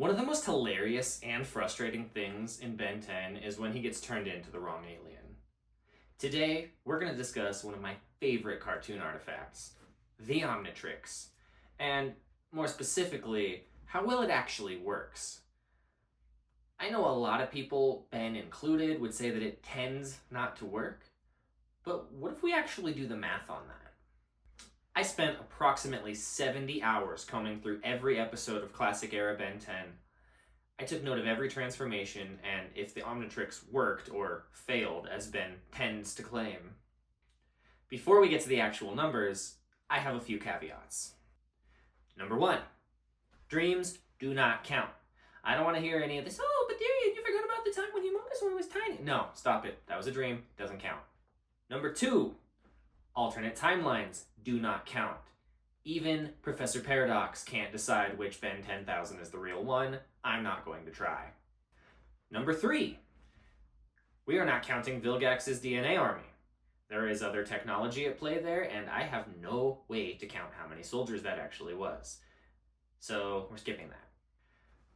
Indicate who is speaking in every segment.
Speaker 1: One of the most hilarious and frustrating things in Ben 10 is when he gets turned into the wrong alien. Today, we're going to discuss one of my favorite cartoon artifacts, the Omnitrix, and more specifically, how well it actually works. I know a lot of people, Ben included, would say that it tends not to work, but what if we actually do the math on that? I spent approximately 70 hours combing through every episode of Classic Era Ben 10. I took note of every transformation and if the Omnitrix worked or failed, as Ben tends to claim. Before we get to the actual numbers, I have a few caveats. Number 1, dreams do not count. I don't want to hear any of this, oh, but Darian, you forgot about the time when Humongous One was tiny. No, stop it. That was a dream. Doesn't count. Number 2, alternate timelines do not count. Even Professor Paradox can't decide which Ben 10,000 is the real one. I'm not going to try. Number 3, we are not counting Vilgax's DNA army. There is other technology at play there, and I have no way to count how many soldiers that actually was. So we're skipping that.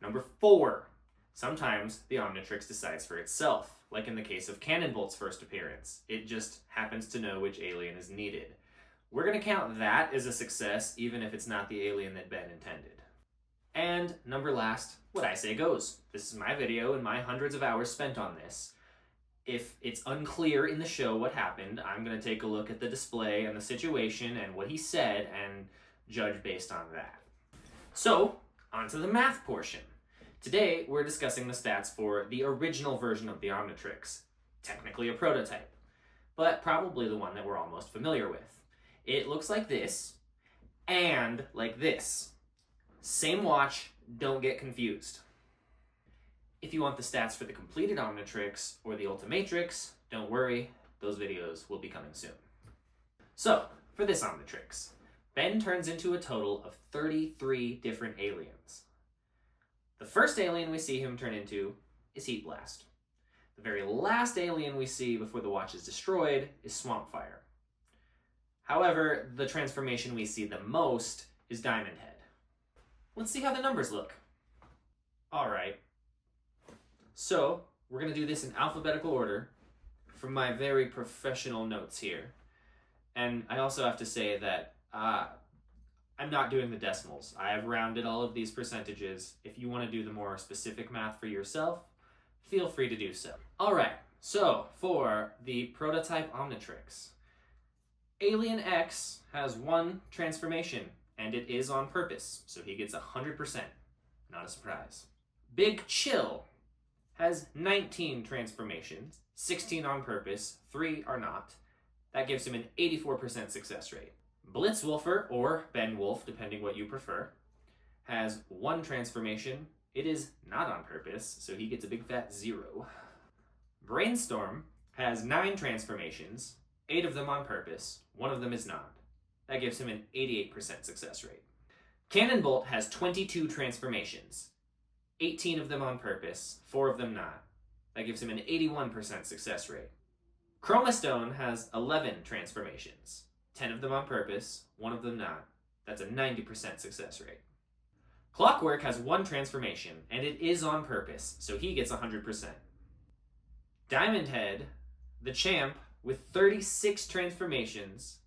Speaker 1: Number 4, sometimes the Omnitrix decides for itself, like in the case of Cannonbolt's first appearance. It just happens to know which alien is needed. We're going to count that as a success, even if it's not the alien that Ben intended. And number last, what I say goes. This is my video and my hundreds of hours spent on this. If it's unclear in the show what happened, I'm going to take a look at the display and the situation and what he said and judge based on that. So, on to the math portion. Today, we're discussing the stats for the original version of the Omnitrix. Technically a prototype, but probably the one that we're all most familiar with. It looks like this, and like this. Same watch, don't get confused. If you want the stats for the completed Omnitrix or the Ultimatrix, don't worry, those videos will be coming soon. So, for this Omnitrix, Ben turns into a total of 33 different aliens. The first alien we see him turn into is Heat Blast. The very last alien we see before the watch is destroyed is Swampfire. However, the transformation we see the most is Diamond Head. Let's see how the numbers look. Alright. So, we're going to do this in alphabetical order from my very professional notes here. And I also have to say that I'm not doing the decimals. I have rounded all of these percentages. If you want to do the more specific math for yourself, feel free to do so. Alright, so for the prototype Omnitrix, Alien X has 1 transformation, and it is on purpose, so he gets 100%. Not a surprise. Big Chill has 19 transformations, 16 on purpose, 3 are not. That gives him an 84% success rate. Blitzwolfer, or Ben Wolf, depending what you prefer, has 1 transformation. It is not on purpose, so he gets a big fat 0. Brainstorm has 9 transformations, 8 of them on purpose, 1 of them is not. That gives him an 88% success rate. Cannonbolt has 22 transformations, 18 of them on purpose, 4 of them not. That gives him an 81% success rate. Chromastone has 11 transformations, 10 of them on purpose, 1 of them not. That's a 90% success rate. Clockwork has 1 transformation, and it is on purpose, so he gets 100%. Diamond Head, the champ, with 36 transformations,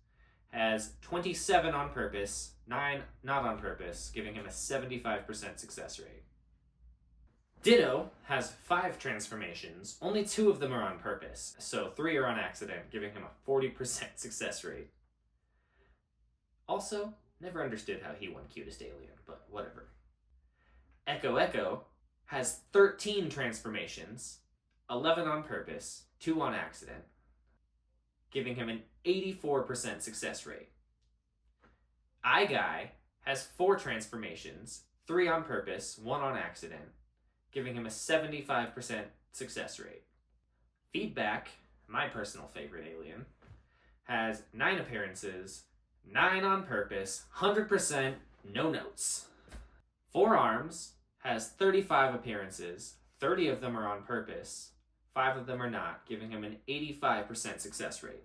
Speaker 1: has 27 on purpose, 9 not on purpose, giving him a 75% success rate. Ditto has 5 transformations, only 2 of them are on purpose, so 3 are on accident, giving him a 40% success rate. Also, never understood how he won Cutest Alien, but whatever. Echo Echo has 13 transformations, 11 on purpose, 2 on accident, giving him an 84% success rate. iGuy has 4 transformations, 3 on purpose, 1 on accident, giving him a 75% success rate. Feedback, my personal favorite alien, has 9 appearances, 9 on purpose, 100%, no notes. Forearms has 35 appearances, 30 of them are on purpose, 5 of them are not, giving him an 85% success rate.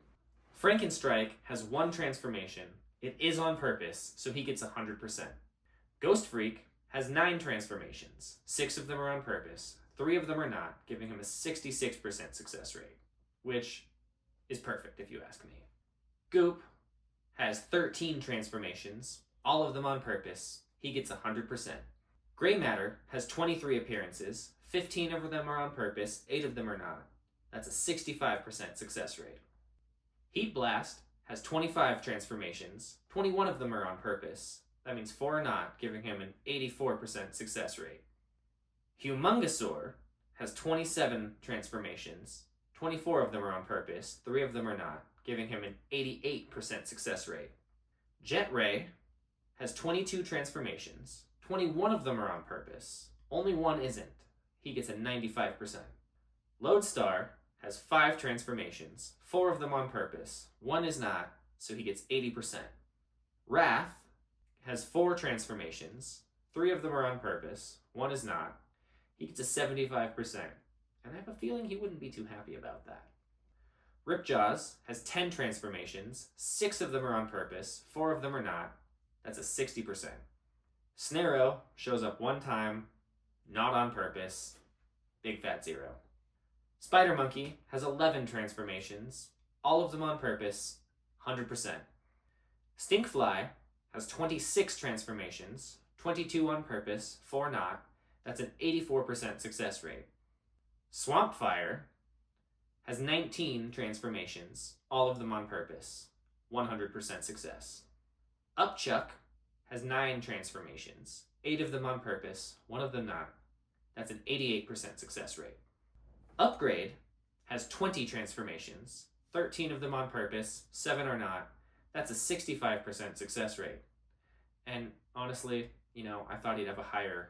Speaker 1: Frankenstrike has 1 transformation, it is on purpose, so he gets 100%. Ghost Freak has 9 transformations. 6 of them are on purpose, 3 of them are not, giving him a 66% success rate, which is perfect if you ask me. Goop has 13 transformations, all of them on purpose. He gets 100%. Gray Matter has 23 appearances, 15 of them are on purpose, 8 of them are not. That's a 65% success rate. Heat Blast has 25 transformations, 21 of them are on purpose. That means 4 are not, giving him an 84% success rate. Humungosaur has 27 transformations, 24 of them are on purpose, 3 of them are not, giving him an 88% success rate. Jet Ray has 22 transformations, 21 of them are on purpose, only 1 isn't. He gets a 95%. Lodestar has 5 transformations, 4 of them on purpose, 1 is not, so he gets 80%. Wrath has 4 transformations, 3 of them are on purpose, 1 is not. He gets a 75%, and I have a feeling he wouldn't be too happy about that. Ripjaws has 10 transformations, 6 of them are on purpose, 4 of them are not. That's a 60%. Snarrow shows up 1 time, not on purpose, big fat 0. Spider Monkey has 11 transformations, all of them on purpose, 100%. Stinkfly has 26 transformations, 22 on purpose, 4 not. That's an 84% success rate. Swampfire has 19 transformations, all of them on purpose, 100% success. Upchuck has 9 transformations, 8 of them on purpose, 1 of them not. That's an 88% success rate. Upgrade has 20 transformations, 13 of them on purpose, 7 are not. That's a 65% success rate. And honestly, I thought he'd have a higher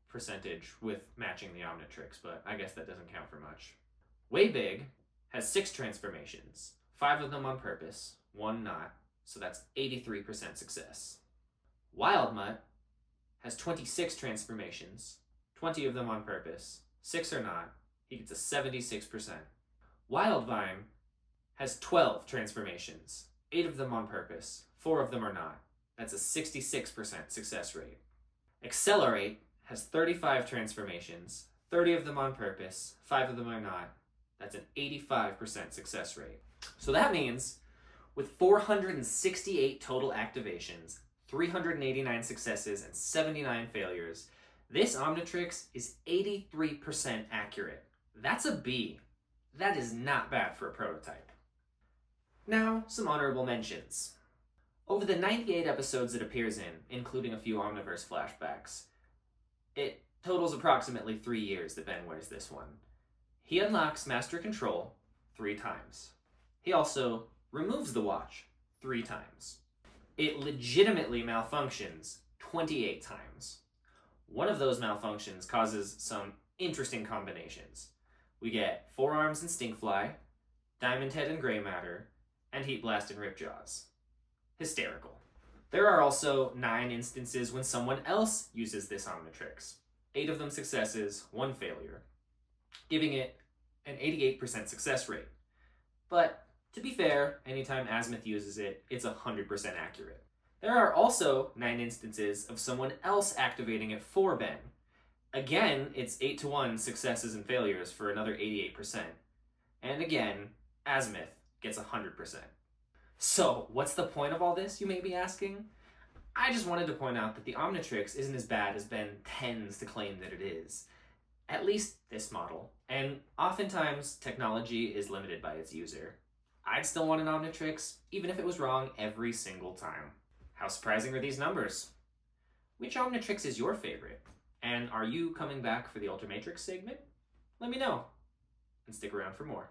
Speaker 1: percentage with matching the Omnitrix, but I guess that doesn't count for much. Waybig has 6 transformations, 5 of them on purpose, 1 not, so that's 83% success. Wildmutt has 26 transformations, 20 of them on purpose, 6 are not, he gets a 76%. Wildvine has 12 transformations, 8 of them on purpose, 4 of them are not. That's a 66% success rate. Accelerate has 35 transformations, 30 of them on purpose, 5 of them are not. That's an 85% success rate. So that means with 468 total activations, 389 successes, and 79 failures, this Omnitrix is 83% accurate. That's a B. That is not bad for a prototype. Now, some honorable mentions. Over the 98 episodes it appears in, including a few Omniverse flashbacks, it totals approximately 3 years that Ben wears this one. He unlocks Master Control 3 times. He also removes the watch 3 times. It legitimately malfunctions 28 times. One of those malfunctions causes some interesting combinations. We get Forearms and Stinkfly, Diamond Head and Gray Matter, and Heat Blast and Ripjaws. Hysterical. There are also 9 instances when someone else uses this Omnitrix. 8 of them successes, 1 failure, giving it an 88% success rate. But to be fair, anytime Azimuth uses it, it's 100% accurate. There are also 9 instances of someone else activating it for Ben. Again, it's 8-to-1 successes and failures for another 88%. And again, Azimuth gets 100%. So, what's the point of all this, you may be asking? I just wanted to point out that the Omnitrix isn't as bad as Ben tends to claim that it is. At least this model. And oftentimes, technology is limited by its user. I'd still want an Omnitrix, even if it was wrong every single time. How surprising are these numbers? Which Omnitrix is your favorite? And are you coming back for the Ultimatrix segment? Let me know, and stick around for more.